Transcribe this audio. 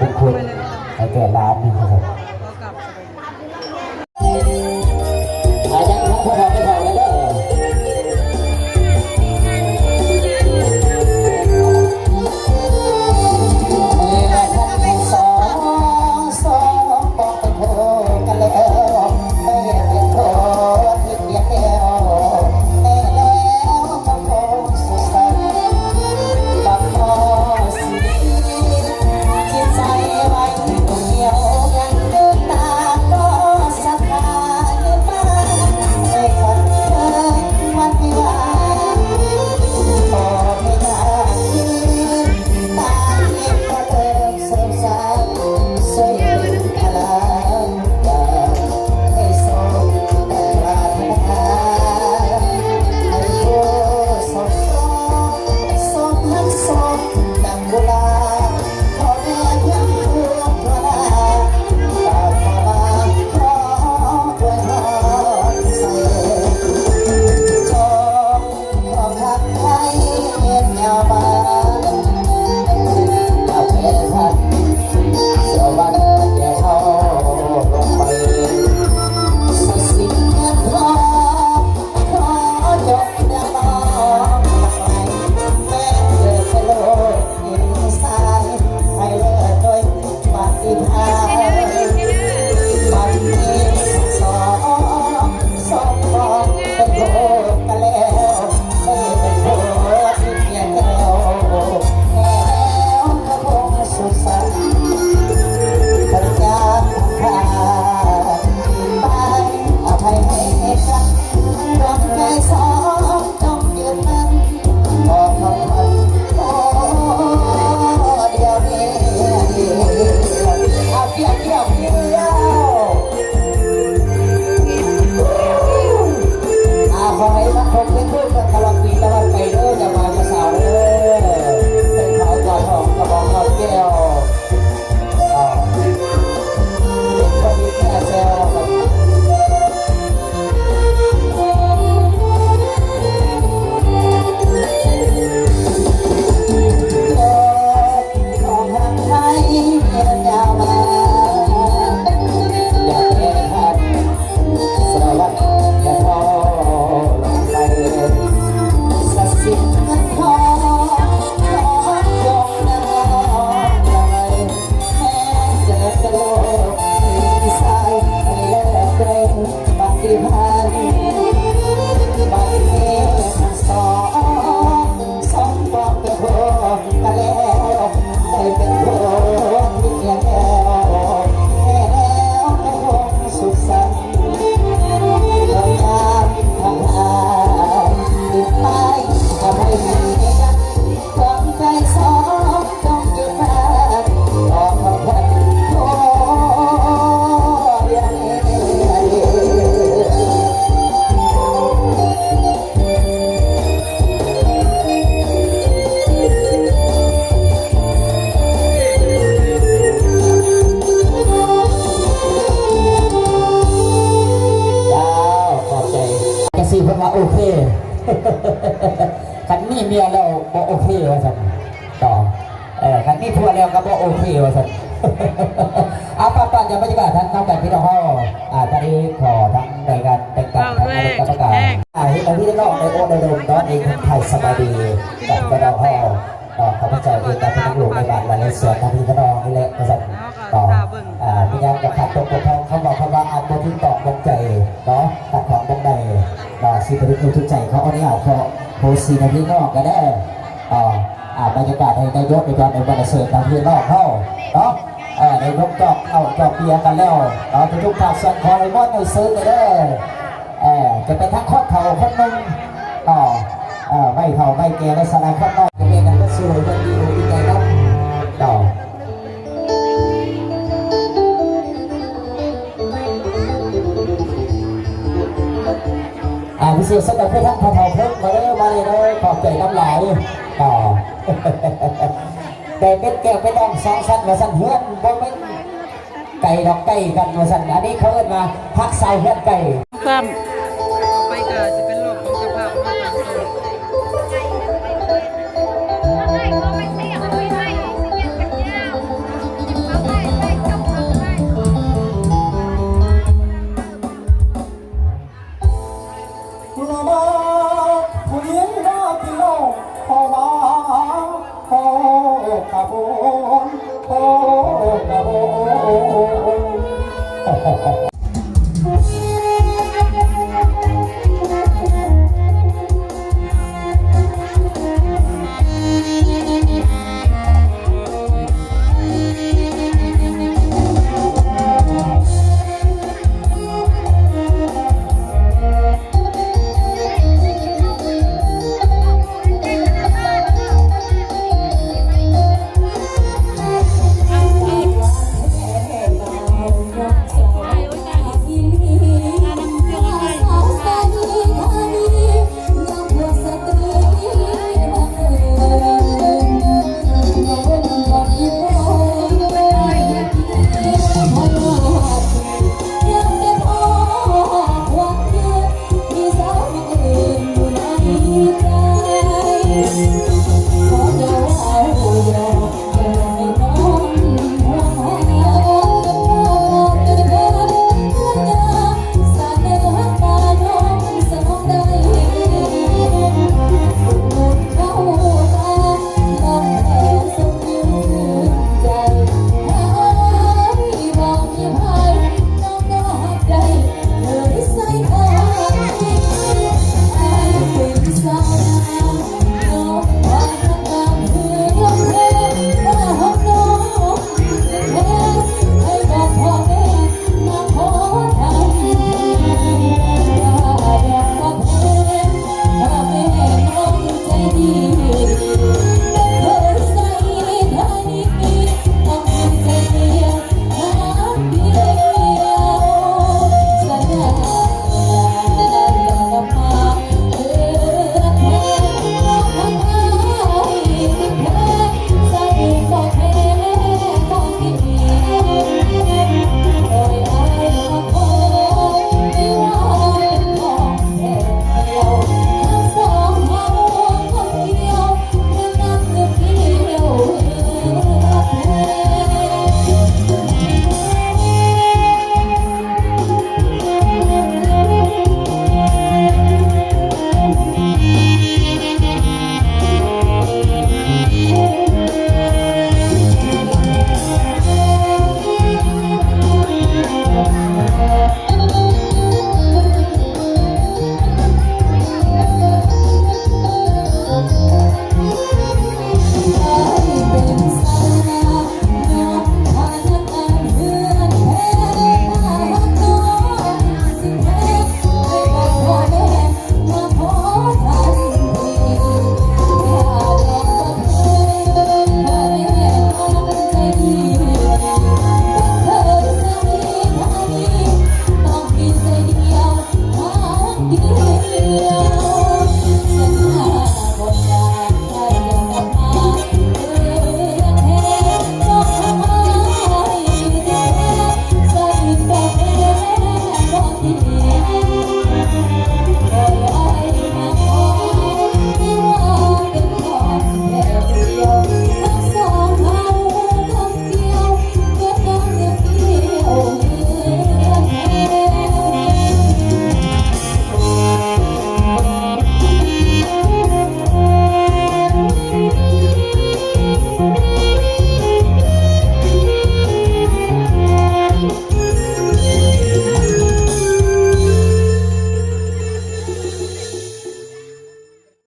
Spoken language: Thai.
ทุกคนให้แก่ร้านนะครับยังของพวกเราไม่พอเลยเด้อโอเคคันนี้เมียแล้วก็โอเควะสันต่อคันนี้พัวแล้วก็โอเควะสันเอาปันจะบรรยากาศทั้งน้องแบบพี่น้องพ่อตอนนี้ขอทั้งในการแต่งตั้งทั้งอะไรกรรมการตอนที่ได้นอกในโอในโดมตอนเองไทยสบายดีกับกระดองพ่อข้าพเจ้าเองกับพี่น้องหลวงในบ้านและในสวนทั้งที่น้องนี่แหละกษัตริย์ต่อพี่ยังจะขาดตกทองเขาบอกเขาว่าอันบนที่ตอกลงใจเนาะตัดของตรงใดสีบริสุทธิ์ทุกใจเขาเอาเนี่ยเขาโพสีในที่นอกก็ได้บรรยากาศในยกในการในบรรยากาศทางที่นอกเข้าเนาะในยกจอกเอาจอกเบียร์กันแล้วทุกท่านสั่งคอยมอดในซื้อกันได้จะเป็นทั้งข้อเข่าข้อนุ่มไม่เข่าไม่แก่ไม่สลายข้อนอกจะเป็นการสู้เรื่องดีดีใจครับต่อพิเศษสำหรับผู้ท่านพอเท่าเพิ่มมาเลยขอบใจน้ำไหลต่อแต่เป็นแก้วเป็นดองสองสั้นมาสั้นเพื่อนบ่เป็นไก่ดอกไก่กันมาสั้นอันนี้เขาเอิ้นมาพักเสาเพื่อนไก่